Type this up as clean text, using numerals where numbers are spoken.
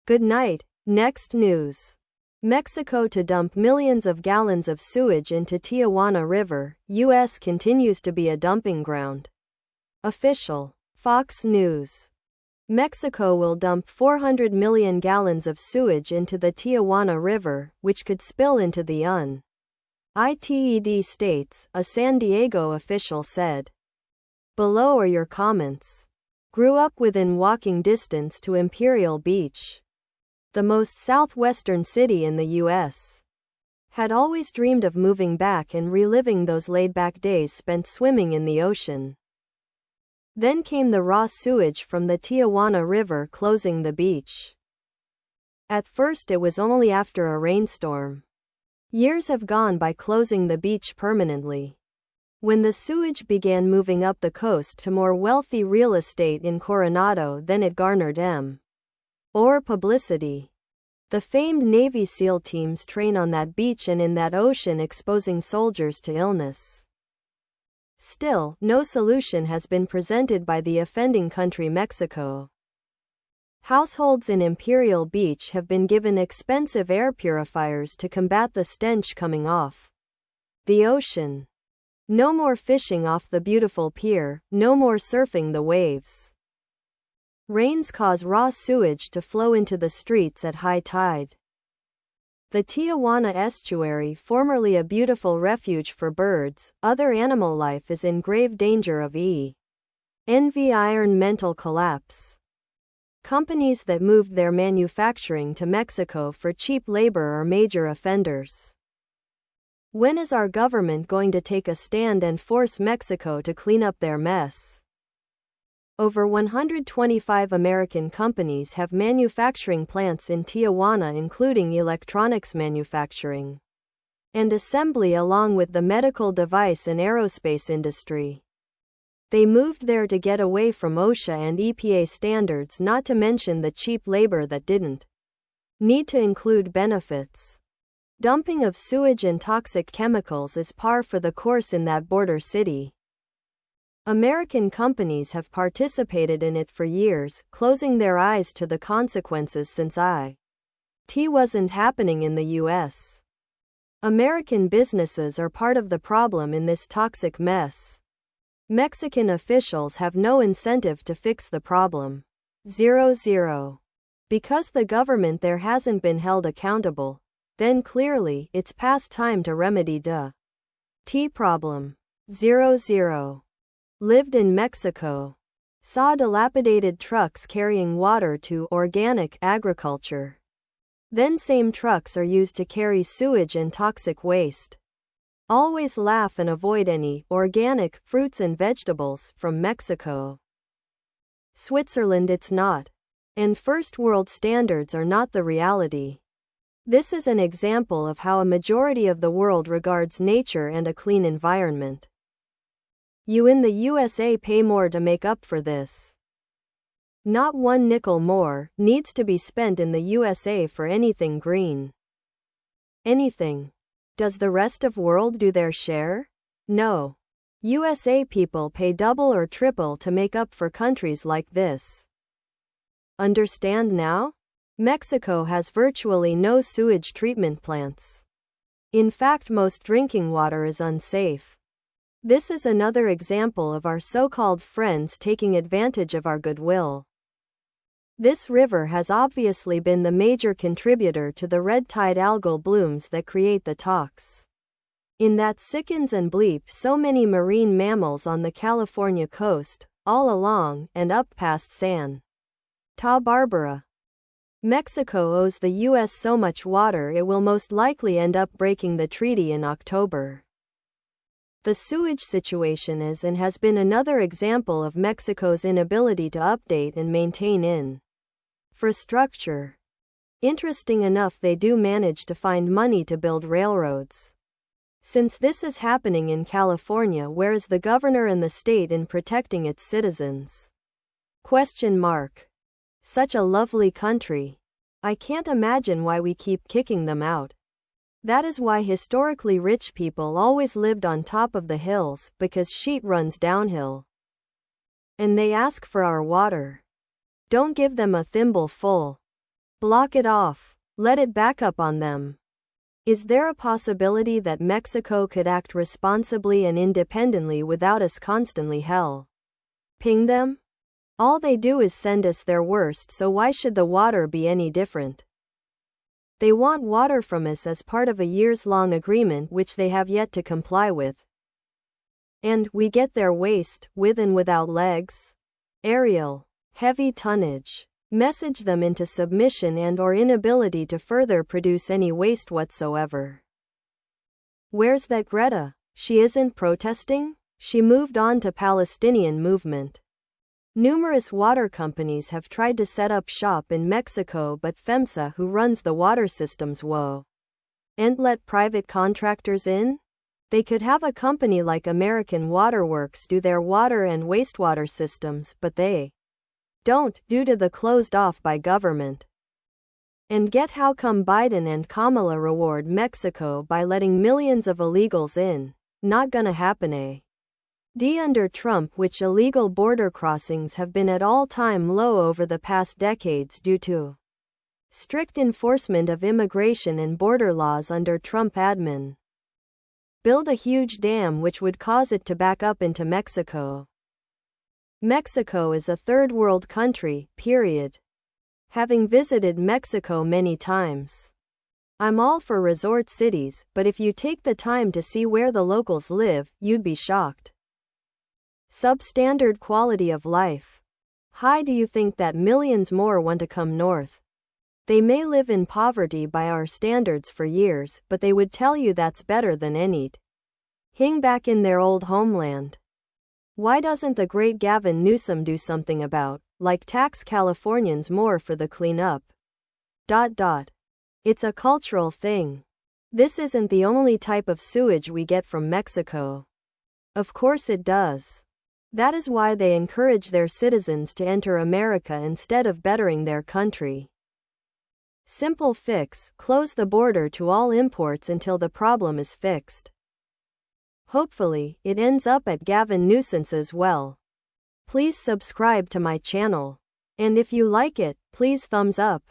Good night. Next news. Mexico to dump millions of gallons of sewage into Tijuana River, U.S. continues to be a dumping ground. Official. Fox News. Mexico will dump 400 million gallons of sewage into the Tijuana River, which could spill into the United States, a San Diego official said. Below are your comments. Grew up within walking distance to Imperial Beach, the most southwestern city in the U.S. Had always dreamed of moving back and reliving those laid-back days spent swimming in the ocean. Then came the raw sewage from the Tijuana River closing the beach. At first it was only after a rainstorm. Years have gone by closing the beach permanently. When the sewage began moving up the coast to more wealthy real estate in Coronado, then it garnered more publicity. The famed Navy SEAL teams train on that beach and in that ocean, exposing soldiers to illness. Still, no solution has been presented by the offending country Mexico. Households in Imperial Beach have been given expensive air purifiers to combat the stench coming off the ocean. No more fishing off the beautiful pier, no more surfing the waves. Rains cause raw sewage to flow into the streets at high tide. The Tijuana estuary, formerly a beautiful refuge for birds, other animal life, is in grave danger of environmental collapse. Companies that moved their manufacturing to Mexico for cheap labor are major offenders. When is our government going to take a stand and force Mexico to clean up their mess? Over 125 American companies have manufacturing plants in Tijuana, including electronics manufacturing and assembly, along with the medical device and aerospace industry. They moved there to get away from OSHA and EPA standards, not to mention the cheap labor that didn't need to include benefits. Dumping of sewage and toxic chemicals is par for the course in that border city. American companies have participated in it for years, closing their eyes to the consequences since it wasn't happening in the U.S. American businesses are part of the problem in this toxic mess. Mexican officials have no incentive to fix the problem. 00. Because the government there hasn't been held accountable, then clearly, it's past time to remedy the problem. 00. Lived in Mexico. Saw dilapidated trucks carrying water to organic agriculture. Then same trucks are used to carry sewage and toxic waste. Always laugh and avoid any organic fruits and vegetables from Mexico. Switzerland, it's not. And first world standards are not the reality. This is an example of how a majority of the world regards nature and a clean environment. You in the USA pay more to make up for this. Not one nickel more needs to be spent in the USA for anything green. Anything. Does the rest of world do their share? No. USA people pay double or triple to make up for countries like this. Understand now? Mexico has virtually no sewage treatment plants. In fact, most drinking water is unsafe. This is another example of our so-called friends taking advantage of our goodwill. This river has obviously been the major contributor to the red tide algal blooms that create the tox. In that sickens and bleeps so many marine mammals on the California coast, all along and up past Santa Barbara. Mexico owes the U.S. so much water it will most likely end up breaking the treaty in October. The sewage situation is and has been another example of Mexico's inability to update and maintain infrastructure. Interesting enough, they do manage to find money to build railroads. Since this is happening in California, where is the governor and the state in protecting its citizens? Question mark. Such a lovely country. I can't imagine why we keep kicking them out. That is why historically rich people always lived on top of the hills, because sheet runs downhill. And they ask for our water. Don't give them a thimble full. Block it off. Let it back up on them. Is there a possibility that Mexico could act responsibly and independently without us constantly helping them? All they do is send us their worst, so why should the water be any different? They want water from us as part of a years-long agreement which they have yet to comply with. And we get their waste, with and without legs? Aerial, heavy tonnage. Message them into submission and or inability to further produce any waste whatsoever. Where's that Greta? She isn't protesting? She moved on to Palestinian movement. Numerous water companies have tried to set up shop in Mexico, but FEMSA, who runs the water systems, won't let private contractors in. They could have a company like American Water Works do their water and wastewater systems, but they don't, due to the closed off by government. And get how come Biden and Kamala reward Mexico by letting millions of illegals in? Not gonna happen, Under Trump, which illegal border crossings have been at all-time low over the past decades due to strict enforcement of immigration and border laws under Trump admin. Build a huge dam which would cause it to back up into Mexico. Mexico is a third world country, period. Having visited Mexico many times, I'm all for resort cities, but if you take the time to see where the locals live, you'd be shocked. Substandard quality of life. How do you think that millions more want to come north? They may live in poverty by our standards for years, but they would tell you that's better than anything back in their old homeland. Why doesn't the great Gavin Newsom do something about, like tax Californians more for the cleanup? It's a cultural thing. This isn't the only type of sewage we get from Mexico. Of course it does. That is why they encourage their citizens to enter America instead of bettering their country. Simple fix: close the border to all imports until the problem is fixed. Hopefully, it ends up at Gavin Newsom's as well. Please subscribe to my channel. And if you like it, please thumbs up.